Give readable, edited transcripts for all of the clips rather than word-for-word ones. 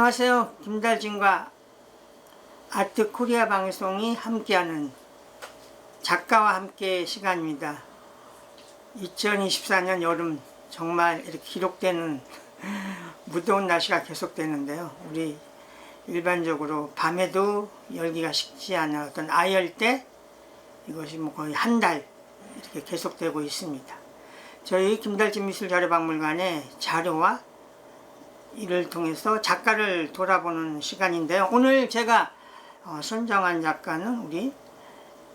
안녕하세요. 김달진과 아트코리아 방송이 함께하는 작가와 함께 시간입니다. 2024년 여름 정말 이렇게 기록되는 무더운 날씨가 계속되는데요. 우리 일반적으로 밤에도 열기가 식지 않은 어떤 아열대, 이것이 뭐 거의 한 달 이렇게 계속되고 있습니다. 저희 김달진 미술자료박물관의 자료와 이를 통해서 작가를 돌아보는 시간인데요. 오늘 제가 선정한 작가는 우리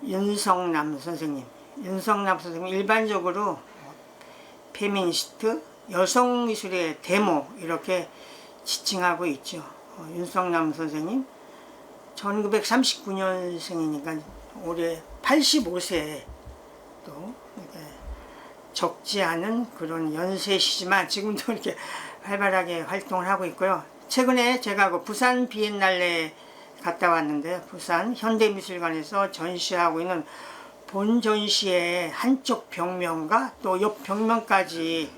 윤성남 선생님. 윤성남 선생님 일반적으로 페미니스트, 여성미술의 데모 이렇게 지칭하고 있죠. 윤성남 선생님 1939년생이니까 올해 85세, 또 적지 않은 그런 연세시지만 지금도 이렇게 활발하게 활동을 하고 있고요. 최근에 제가 그 부산 비엔날레 갔다 왔는데, 부산 현대미술관에서 전시하고 있는 본 전시의 한쪽 벽면과 또 옆 벽면까지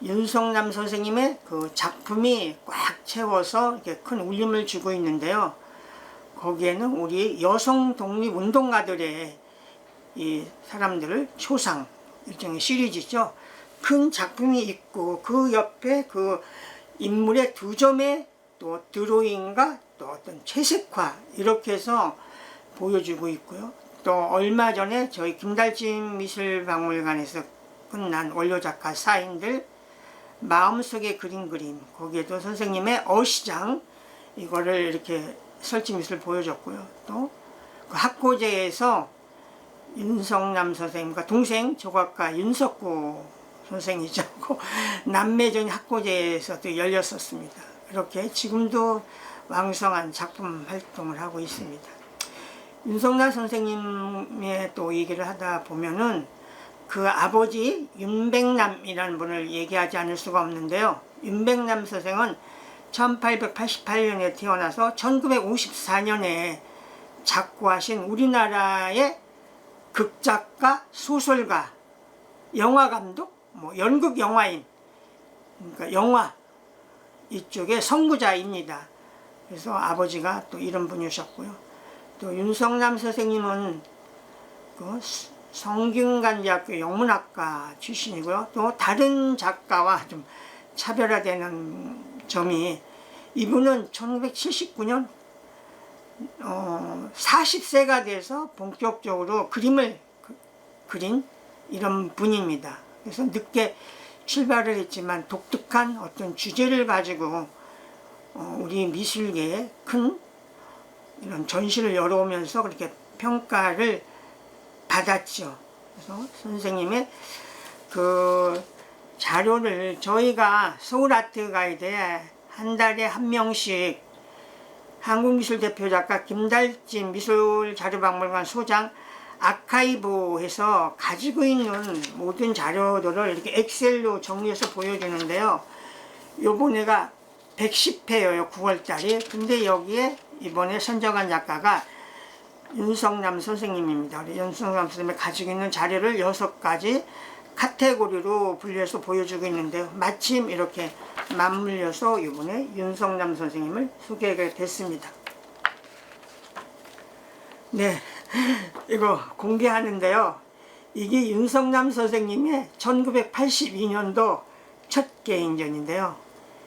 윤성남 선생님의 그 작품이 꽉 채워서 이렇게 큰 울림을 주고 있는데요. 거기에는 우리 여성 독립운동가들의 이 사람들을 초상, 일종의 시리즈죠. 큰 작품이 있고 그 옆에 그 인물의 두 점의 또 드로잉과 또 어떤 채색화 이렇게 해서 보여주고 있고요. 또 얼마 전에 저희 김달진 미술박물관에서 끝난 원료작가 사인들 마음속에 그린 그림, 거기에도 선생님의 어시장 이거를 이렇게 설치미술 보여줬고요. 또 그 학고제에서 윤성남 선생님과 동생 조각가 윤석구 선생이죠. 남매전 학고제에서도 열렸었습니다. 이렇게 지금도 왕성한 작품 활동을 하고 있습니다. 윤성남 선생님의 또 얘기를 하다 보면은 그 아버지 윤백남이라는 분을 얘기하지 않을 수가 없는데요. 윤백남 선생은 1888년에 태어나서 1954년에 작고하신 우리나라의 극작가, 소설가, 영화감독, 연극 영화인, 그러니까 영화 이쪽의 선구자입니다. 그래서 아버지가 또 이런 분이셨고요. 또 윤성남 선생님은 그 성균관대학교 영문학과 출신이고요. 또 다른 작가와 좀 차별화되는 점이, 이분은 1979년 40세가 돼서 본격적으로 그림을 그린 이런 분입니다. 그래서 늦게 출발을 했지만 독특한 어떤 주제를 가지고 우리 미술계에 큰 이런 전시를 열어오면서 그렇게 평가를 받았죠. 그래서 선생님의 그 자료를 저희가 서울아트 가이드에 한 달에 한 명씩 한국미술대표작가 김달진 미술자료박물관 소장 아카이브에서 가지고 있는 모든 자료들을 이렇게 엑셀로 정리해서 보여주는데요. 요번에가 110회예요. 9월달에. 근데 여기에 이번에 선정한 작가가 윤성남 선생님입니다. 우리 윤성남 선생님이 가지고 있는 자료를 6가지 카테고리로 분류해서 보여주고 있는데요. 마침 이렇게 맞물려서 이번에 윤성남 선생님을 소개하게 됐습니다. 네, 이거 공개하는데요. 이게 윤성남 선생님의 1982년도 첫 개인전인데요.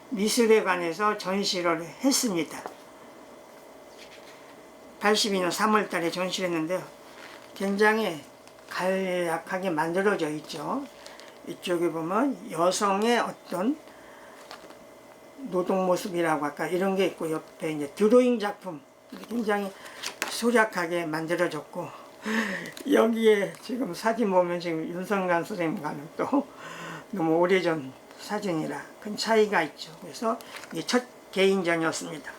미술에 관해서 전시를 했습니다. 82년 3월 달에 전시를 했는데요. 굉장히 간략하게 만들어져 있죠. 이쪽에 보면 여성의 어떤 노동 모습이라고 할까 이런 게 있고, 옆에 이제 드로잉 작품 굉장히 소략하게 만들어졌고, 여기에 지금 사진 보면 지금 윤성남 선생님과는 또 너무 오래전 사진이라 큰 차이가 있죠. 그래서 이게 첫 개인전이었습니다.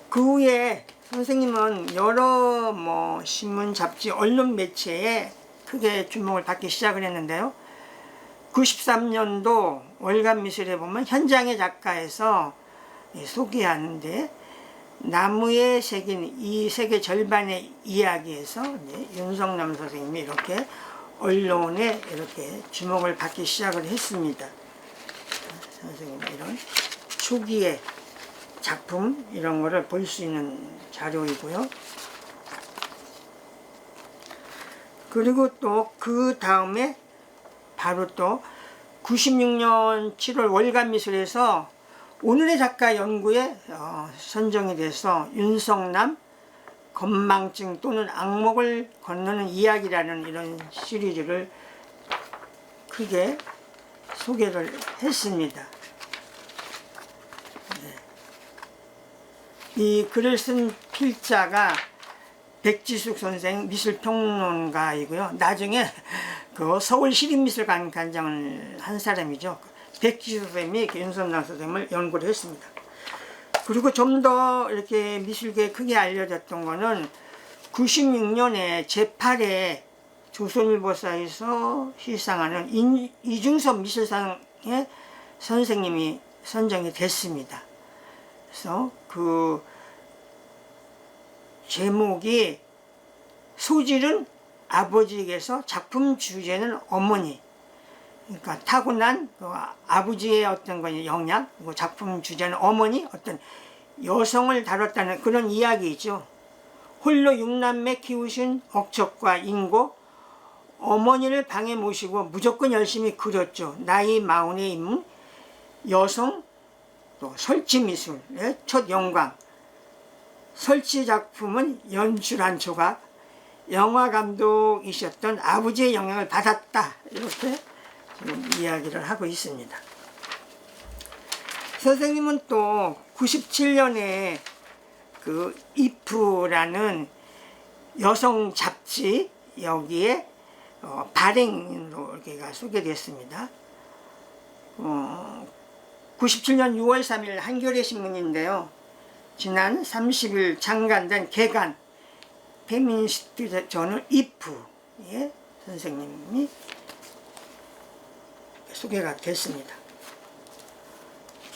그 후에 선생님은 여러 신문, 잡지, 언론 매체에 크게 주목을 받기 시작을 했는데요. 93년도 월간미술에 보면 현장의 작가에서 소개하는데, 나무에 새긴 이 세계 절반의 이야기에서 윤성남 선생님이 이렇게 언론에 이렇게 주목을 받기 시작을 했습니다. 선생님의 이런 초기에 작품 이런 거를 볼 수 있는 자료이고요. 그리고 또 그 다음에 바로 또 96년 7월 월간미술에서 오늘의 작가 연구에 선정이 돼서 윤석남 건망증 또는 악몽을 건너는 이야기라는 이런 시리즈를 크게 소개를 했습니다. 이 글을 쓴 필자가 백지숙 선생 미술평론가이고요. 나중에 그 서울시립미술관 관장을 한 사람이죠. 백지숙 선생님이 윤석남 선생님을 연구를 했습니다. 그리고 좀 더 이렇게 미술계에 크게 알려졌던 거는 96년에 제8회 조선일보사에서 시상하는 이중섭 미술상의 선생님이 선정이 됐습니다. 그래서 그 제목이 소질은 아버지에게서 작품 주제는 어머니. 그러니까 타고난 그 아버지의 어떤 영향, 작품 주제는 어머니, 어떤 여성을 다뤘다는 그런 이야기이죠. 홀로 6남매 키우신 억척과 인고, 어머니를 방에 모시고 무조건 열심히 그렸죠. 나이 40에 입은 여성, 또 설치미술의 첫 영광. 설치 작품은 연출한 조각, 영화 감독이셨던 아버지의 영향을 받았다. 이렇게 지금 이야기를 하고 있습니다. 선생님은 또 97년에 그 이프라는 여성 잡지 여기에 발행으로 이렇게가 소개됐습니다. 97년 6월 3일 한겨레 신문인데요. 지난 30일 창간된 개간 페미니스트 저널 이프의 선생님이 소개가 됐습니다.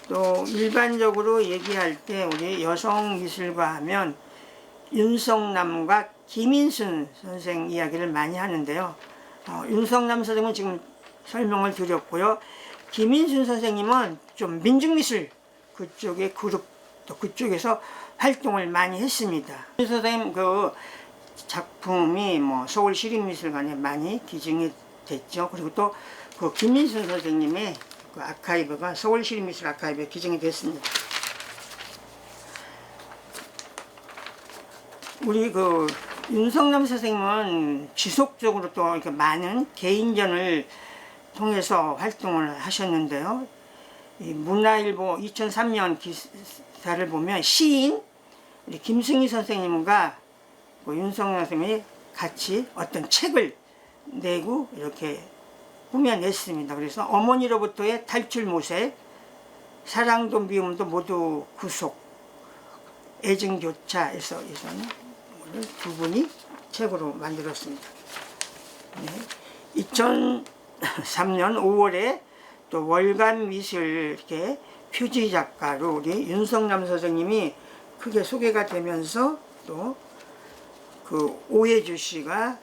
또 일반적으로 얘기할 때 우리 여성 미술가 하면 윤석남과 김인순 선생 이야기를 많이 하는데요. 윤석남 선생님은 지금 설명을 드렸고요. 김인순 선생님은 좀 민중미술 그쪽의 그룹 또 그쪽에서 활동을 많이 했습니다. 윤 선생님 그 작품이 뭐 서울시립미술관에 많이 기증이 됐죠. 그리고 또 그 김민순 선생님의 그 아카이브가 서울시립미술 아카이브에 기증이 됐습니다. 우리 그 윤석남 선생님은 지속적으로 또 이렇게 많은 개인전을 통해서 활동을 하셨는데요. 이 문화일보 2003년 기사를 보면 시인 우리 김승희 선생님과 그 윤석남 선생님이 같이 어떤 책을 내고 이렇게 꾸며냈습니다. 그래서 어머니로부터의 탈출 모색, 사랑도 미움도 모두 구속, 애증교차에서는 두 분이 책으로 만들었습니다. 네. 2003년 5월에 또 월간 미술 이렇게 표지 작가로 우리 윤석남 선생님이 크게 소개가 되면서 또 그 오해주 씨가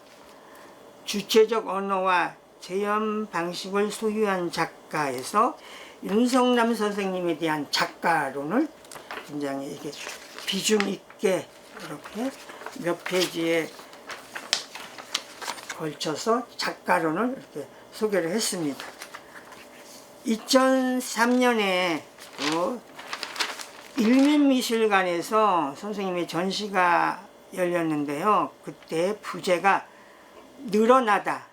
주체적 언어와 재현 방식을 소유한 작가에서 윤석남 선생님에 대한 작가론을 굉장히 이렇게 비중 있게 이렇게 몇 페이지에 걸쳐서 작가론을 이렇게 소개를 했습니다. 2003년에 그 일민미술관에서 선생님의 전시가 열렸는데요. 그때 부제가 늘어나다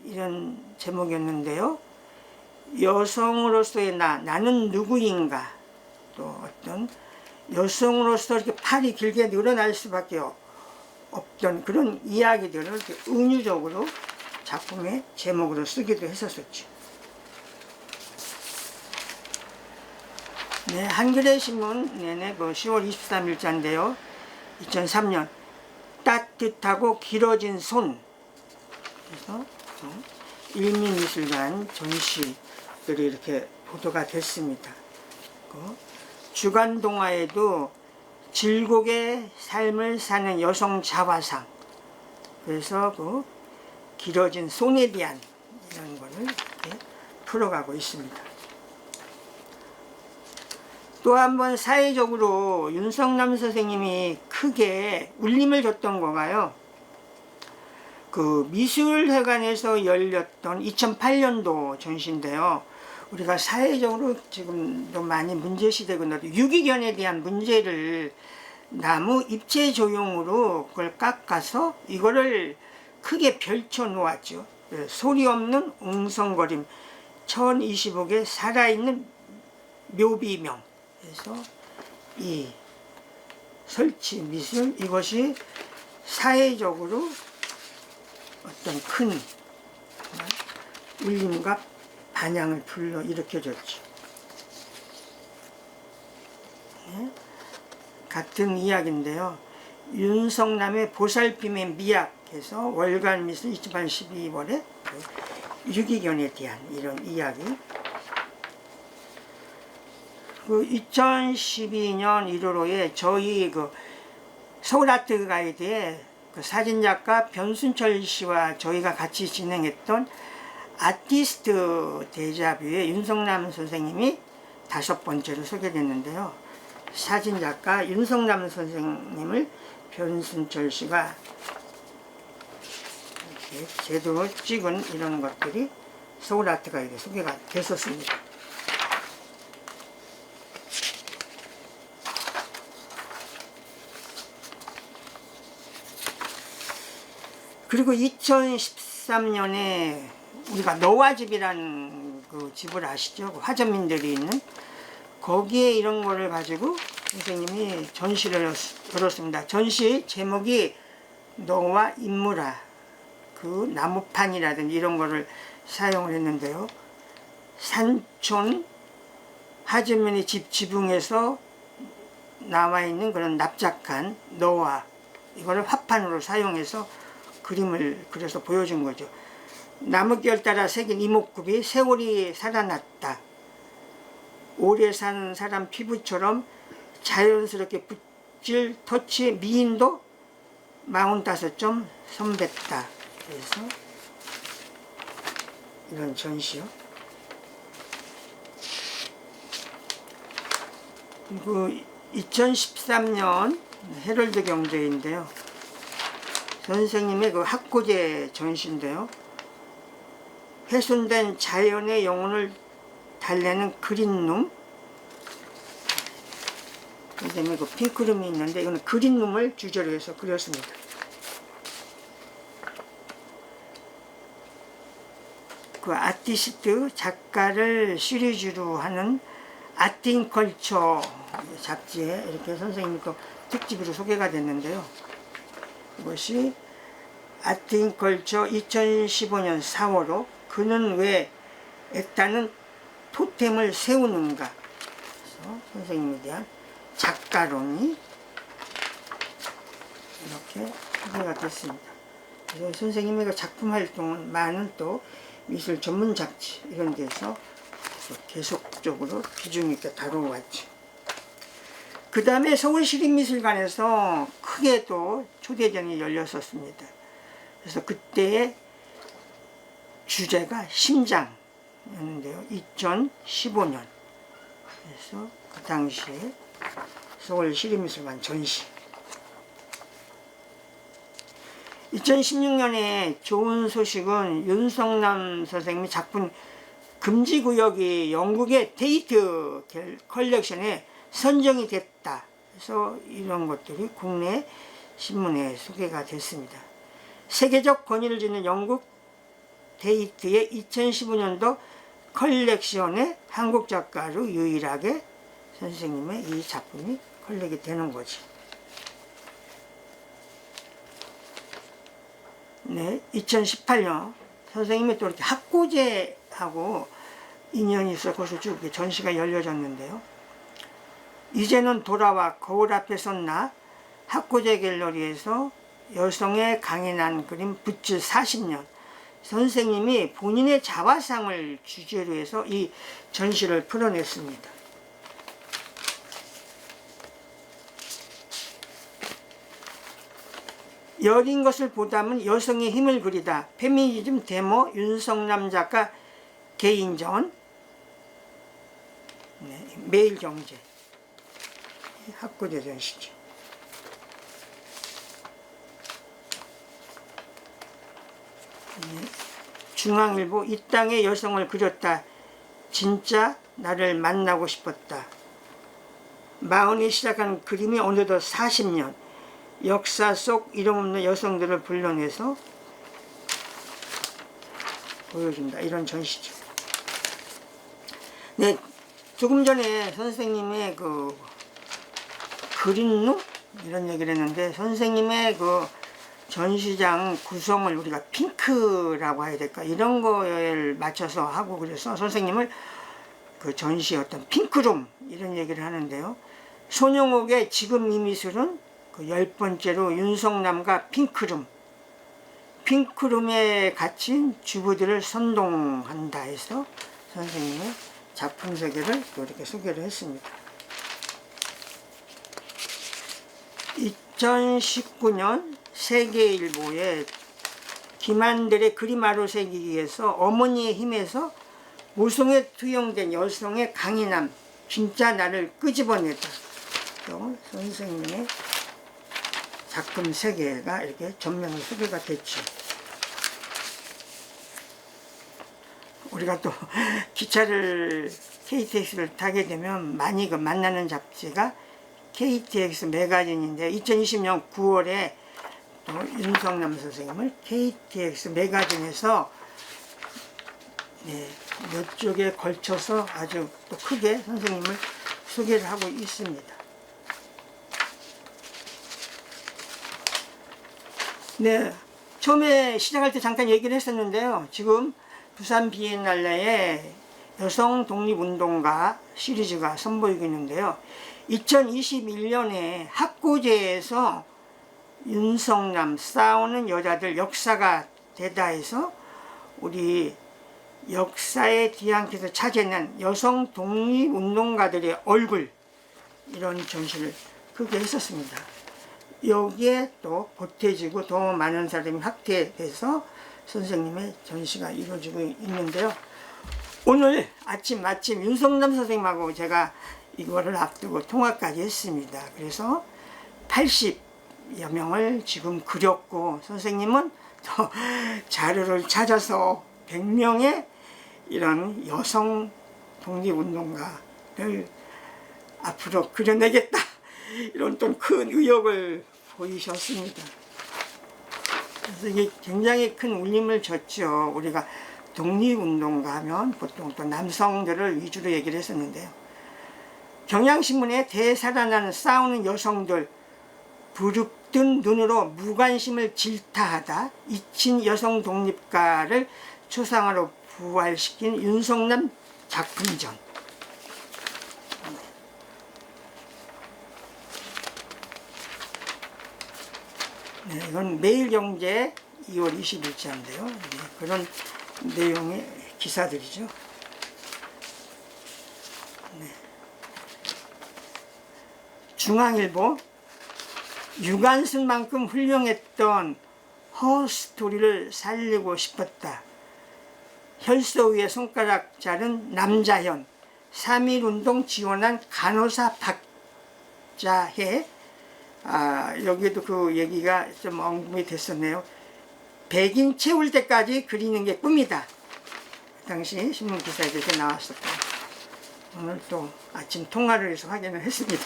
이런 제목이었는데요. 여성으로서의 나는 누구인가, 또 어떤 여성으로서 이렇게 팔이 길게 늘어날 수밖에 없던 그런 이야기들을 이렇게 은유적으로 작품의 제목으로 쓰기도 했었죠. 네, 한겨레 신문 내내 그 10월 23일자인데요. 2003년 따뜻하고 길어진 손. 그래서 일민미술관 전시들이 이렇게 보도가 됐습니다. 주간 동화에도 질곡의 삶을 사는 여성 자화상. 그래서 그 길어진 손에 대한 이런 거를 이렇게 풀어가고 있습니다. 또 한 번 사회적으로 윤석남 선생님이 크게 울림을 줬던 거가요. 그 미술회관에서 열렸던 2008년도 전시인데요. 우리가 사회적으로 지금도 많이 문제시되고 유기견에 대한 문제를 나무 입체 조형으로 그걸 깎아서 이거를 크게 펼쳐 놓았죠. 소리 없는 웅성거림 1025개 살아있는 묘비명. 그래서 이 설치 미술 이것이 사회적으로 어떤 큰 울림과 반향을 불러일으켜줬죠. 네. 같은 이야기인데요. 윤석남의 보살핌의 미학에서 월간 미술 2008 12월에 유기견에 대한 이런 이야기. 그 2012년 1월호에 저희 그 서울아트 가이드에 그 사진작가 변순철 씨와 저희가 같이 진행했던 아티스트 데자뷰에 윤석남 선생님이 5번째로 소개됐는데요. 사진작가 윤석남 선생님을 변순철 씨가 이렇게 제대로 찍은 이런 것들이 서울아트 가이드에 소개가 됐었습니다. 그리고 2013년에 우리가 너와집이라는 그 집을 아시죠? 화전민들이 있는 거기에 이런 거를 가지고 선생님이 전시를 열었습니다. 전시 제목이 너와 인물아, 그 나무판이라든지 이런 거를 사용을 했는데요. 산촌 화전민의 집 지붕에서 나와 있는 그런 납작한 너와 이거를 화판으로 사용해서 그림을 그려서 보여준 거죠. 나뭇결 따라 새긴 이목구비 세월이 살아났다. 오래 산 사람 피부처럼 자연스럽게 붓질 터치 미인도 45점 선뱉다. 그래서 이런 전시요. 그리고 2013년 헤럴드 경제인데요. 선생님의 그 학고제 전시인데요. 훼손된 자연의 영혼을 달래는 그린룸. 선생님의 그 핑크룸이 있는데 이거는 그린룸을 주제로 해서 그렸습니다. 그 아티스트 작가를 시리즈로 하는 아트인컬처 잡지에 이렇게 선생님이 그 특집으로 소개가 됐는데요. 이것이 아트인컬처 2015년 4월호 그는 왜 애타는 토템을 세우는가. 그래서 선생님에 대한 작가론이 이렇게 소개가 됐습니다. 그래서 선생님의 그 작품 활동은 많은 또 미술 전문 잡지 이런 데서 계속적으로 비중 있게 다뤄왔죠. 그 다음에 서울시립미술관에서 크게 또 초대전이 열렸었습니다. 그래서 그때의 주제가 심장이었는데요. 2015년. 그래서 그 당시에 서울시립미술관 전시. 2016년에 좋은 소식은 윤석남 선생님의 작품 금지구역이 영국의 테이트 컬렉션에 선정이 됐다. 그래서 이런 것들이 국내 신문에 소개가 됐습니다. 세계적 권위를 지닌 영국 테이트의 2015년도 컬렉션에 한국 작가로 유일하게 선생님의 이 작품이 컬렉이 되는 거지. 네, 2018년 선생님이 또 이렇게 학고제하고 인연이 있어 거기서 쭉 전시가 열려졌는데요. 이제는 돌아와 거울 앞에 섰나 학고제 갤러리에서 여성의 강인한 그림 붓질 40년 선생님이 본인의 자화상을 주제로 해서 이 전시를 풀어냈습니다. 여린 것을 보담은 여성의 힘을 그리다. 페미니즘 데모 윤석남 작가 개인전. 네, 매일경제. 학구제 전시죠. 중앙일보 이 땅의 여성을 그렸다. 진짜 나를 만나고 싶었다. 마흔이 시작한 그림이 어느덧 40년 역사 속 이름 없는 여성들을 불러내서 보여준다. 이런 전시죠. 네, 조금 전에 선생님의 그 그린룩 이런 얘기를 했는데, 선생님의 그 전시장 구성을 우리가 핑크라고 해야 될까, 이런 거에 맞춰서 하고, 그래서 선생님을 그 전시 어떤 핑크룸 이런 얘기를 하는데요. 손영옥의 지금 이 미술은 그 10번째로 윤석남과 핑크룸, 핑크룸에 갇힌 주부들을 선동한다 해서 선생님의 작품 세계를 이렇게 소개를 했습니다. 2019년 세계일보에 김한들의 그림화로 새기기 위해서 어머니의 힘에서 모성에 투영된 여성의 강인함, 진짜 나를 끄집어내다. 선생님의 작품 세계가 이렇게 전면으로 소개가 됐죠. 우리가 또 기차를 KTX를 타게 되면 많이 그 만나는 잡지가 KTX 매거진인데, 2020년 9월에 또 윤석남 선생님을 KTX 매거진에서 몇 쪽에 걸쳐서 아주 또 크게 선생님을 소개를 하고 있습니다. 네, 처음에 시작할 때 잠깐 얘기를 했었는데요. 지금 부산 비엔날레에 여성 독립운동가 시리즈가 선보이고 있는데요. 2021년에 학고제에서 윤석남 싸우는 여자들 역사가 되다 해서 우리 역사의 뒤안길에서 찾아낸 여성 독립운동가들의 얼굴, 이런 전시를 크게 했었습니다. 여기에 또 보태지고 더 많은 사람이 확대돼서 선생님의 전시가 이루어지고 있는데요. 오늘 아침 마침 윤석남 선생님하고 제가 이거를 앞두고 통화까지 했습니다. 그래서 80여 명을 지금 그렸고, 선생님은 더 자료를 찾아서 100명의 이런 여성 독립운동가를 앞으로 그려내겠다, 이런 또 큰 의욕을 보이셨습니다. 그래서 이게 굉장히 큰 울림을 줬죠. 우리가 독립운동가 하면 보통 또 남성들을 위주로 얘기를 했었는데요. 경향신문에 되살아나는 싸우는 여성들, 부릅뜬 눈으로 무관심을 질타하다 잊힌 여성 독립가를 초상화로 부활시킨 윤석남 작품전. 네, 이건 매일경제 2월 20일자인데요. 네, 그런 내용의 기사들이죠. 네. 중앙일보, 유관순만큼 훌륭했던 허 스토리를 살리고 싶었다. 혈서 위에 손가락 자른 남자현, 3.1운동 지원한 간호사 박자혜. 여기에도 그 얘기가 좀 언급이 됐었네요. 백인 채울 때까지 그리는 게 꿈이다. 당시 신문 기사에 이렇게 나왔었고, 오늘 또 아침 통화를 해서 확인을 했습니다.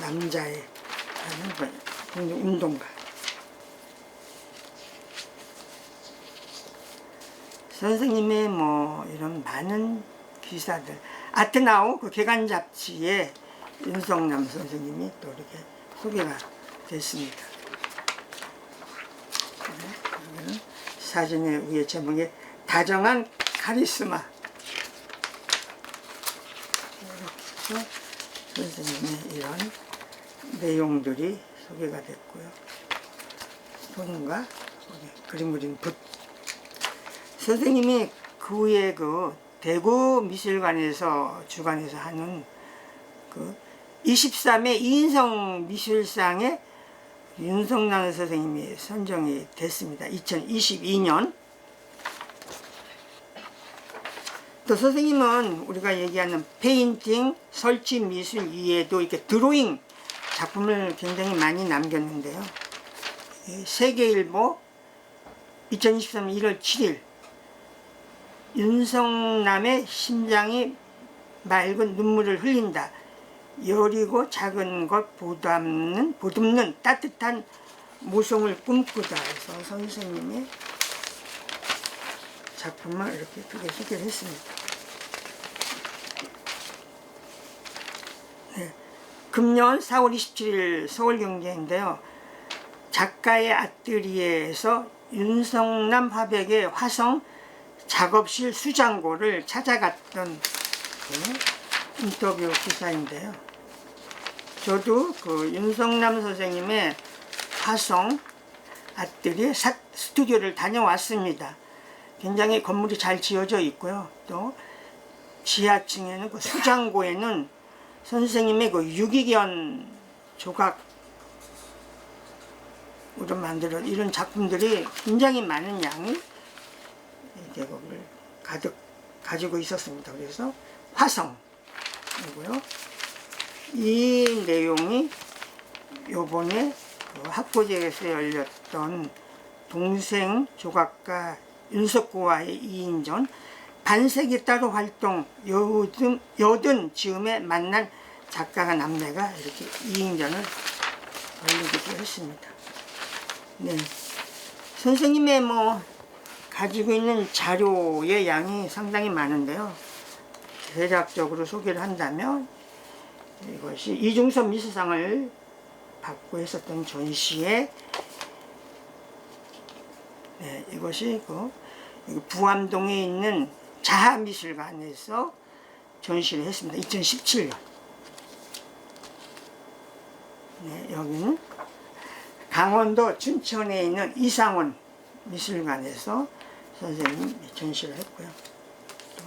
남자의 운동가. 선생님의 뭐 이런 많은 기사들, 아트나우 그 개간 잡지에 윤석남 선생님이 또 이렇게 소개가 됐습니다. 여기는 사진의 위에 제목에 다정한 카리스마. 이렇게 선생님의 이런 내용들이 소개가 됐고요. 손과 그림 그린 붓. 선생님이 그 후에 그 대구 미술관에서 주관해서 하는 그 23회 이인성 미술상에 윤석남 선생님이 선정이 됐습니다. 2022년 또 선생님은 우리가 얘기하는 페인팅, 설치 미술 이외에도 이렇게 드로잉 작품을 굉장히 많이 남겼는데요. 세계일보 2023년 1월 7일 윤성남의 심장이 맑은 눈물을 흘린다. 여리고 작은 것 보듬는 따뜻한 모성을 꿈꾸다. 해서 선생님의 작품을 이렇게 크게 소개를 했습니다. 네. 금년 4월 27일 서울경제인데요. 작가의 아뜨리에에서 윤성남 화백의 화성 작업실 수장고를 찾아갔던 인터뷰 기사인데요. 저도 그 윤성남 선생님의 화성 아뜨리에 스튜디오를 다녀왔습니다. 굉장히 건물이 잘 지어져 있고요. 또 지하층에는 그 수장고에는 선생님의 그 유기견 조각으로 만들어 이런 작품들이 굉장히 많은 양이 계곡을 가득 가지고 있었습니다. 그래서 화성이고요. 이 내용이 요번에 그 학고제에서 열렸던 동생 조각가 윤석구와의 2인전 반세기 따로 활동 여든 즈음에 만난 작가가 남매가 이렇게 2인전을 올리기도 했습니다. 네. 선생님의 가지고 있는 자료의 양이 상당히 많은데요. 대략적으로 소개를 한다면 이것이 이중섭 미술상을 받고 했었던 전시에 네, 이것이 부암동에 있는 자하미술관에서 전시를 했습니다. 2017년. 네, 여기는 강원도 춘천에 있는 이상원 미술관에서 선생님이 전시를 했고요. 또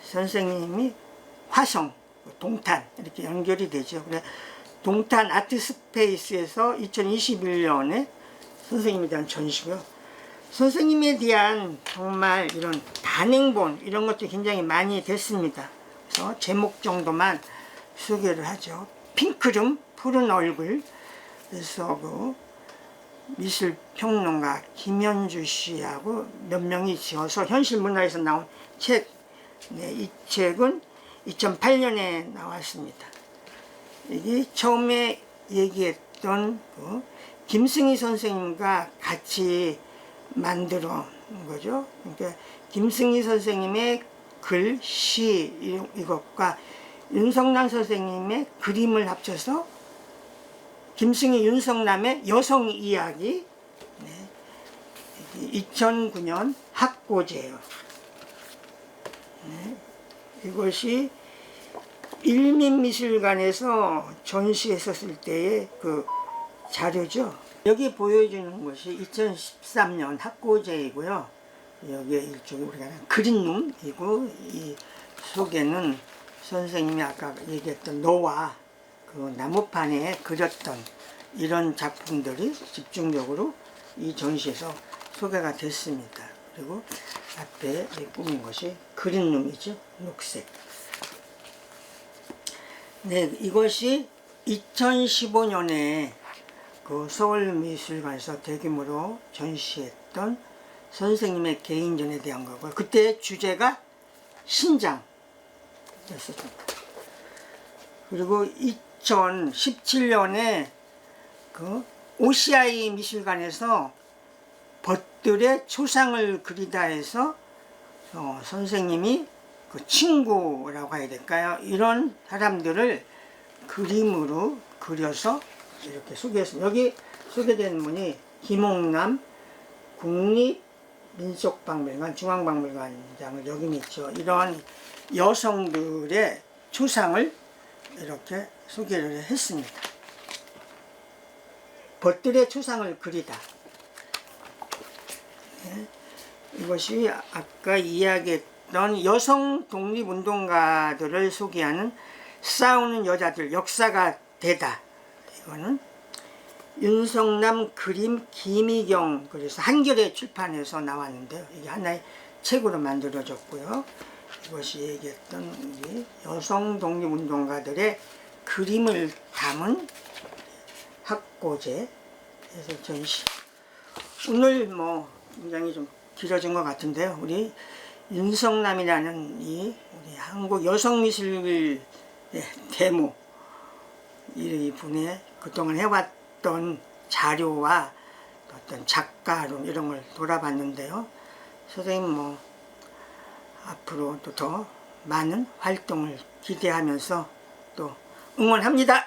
선생님이 화성, 동탄 이렇게 연결이 되죠. 그래 동탄 아트스페이스에서 2021년에 선생님에 대한 전시고요. 선생님에 대한 정말 이런 단행본 이런 것도 굉장히 많이 됐습니다. 그래서 제목 정도만 소개를 하죠. 핑크름 푸른 얼굴. 그래서 그 미술평론가 김현주 씨하고 몇 명이 지어서 현실문화에서 나온 책. 네, 이 책은 2008년에 나왔습니다. 이게 처음에 얘기했던 그 김승희 선생님과 같이 만들어 거죠. 그러니까 김승희 선생님의 글, 시 이것과 윤성남 선생님의 그림을 합쳐서 김승희 윤성남의 여성 이야기. 네. 2009년 학고제요. 네. 이것이 일민미술관에서 전시했었을 때의 그 자료죠. 여기 보여주는 것이 2013년 학고제이고요. 여기에 일종의 우리가 그린룸이고 이 속에는 선생님이 아까 얘기했던 노와 그 나무판에 그렸던 이런 작품들이 집중적으로 이 전시에서 소개가 됐습니다. 그리고 앞에 꾸민 것이 그린룸이죠. 녹색. 네, 이것이 2015년에 그 서울미술관에서 대규모로 전시했던 선생님의 개인전에 대한 거고요. 그때 주제가 신장이었습니다. 그리고 2017년에 그 OCI 미술관에서 벗들의 초상을 그리다 해서 선생님이 그 친구라고 해야 될까요? 이런 사람들을 그림으로 그려서 이렇게 소개했습니다. 여기 소개된 분이 김홍남 국립민속박물관 중앙박물관장을 역임했죠. 이런 여성들의 초상을 이렇게 소개를 했습니다. 벗들의 초상을 그리다. 네. 이것이 아까 이야기했던 여성 독립운동가들을 소개하는 싸우는 여자들 역사가 되다. 이거는 윤성남 그림 김희경 그래서 한겨레 출판에서 나왔는데요. 이게 하나의 책으로 만들어졌고요. 이것이 얘기했던 우리 여성 독립운동가들의 그림을 담은 학고제. 그래서 전시. 오늘 뭐 굉장히 좀 길어진 것 같은데요. 우리 윤성남이라는 이 우리 한국 여성미술 대모 이 분의 그동안 해왔던 자료와 어떤 작가론 이런 걸 돌아봤는데요. 선생님 뭐 앞으로 또 더 많은 활동을 기대하면서 또 응원합니다.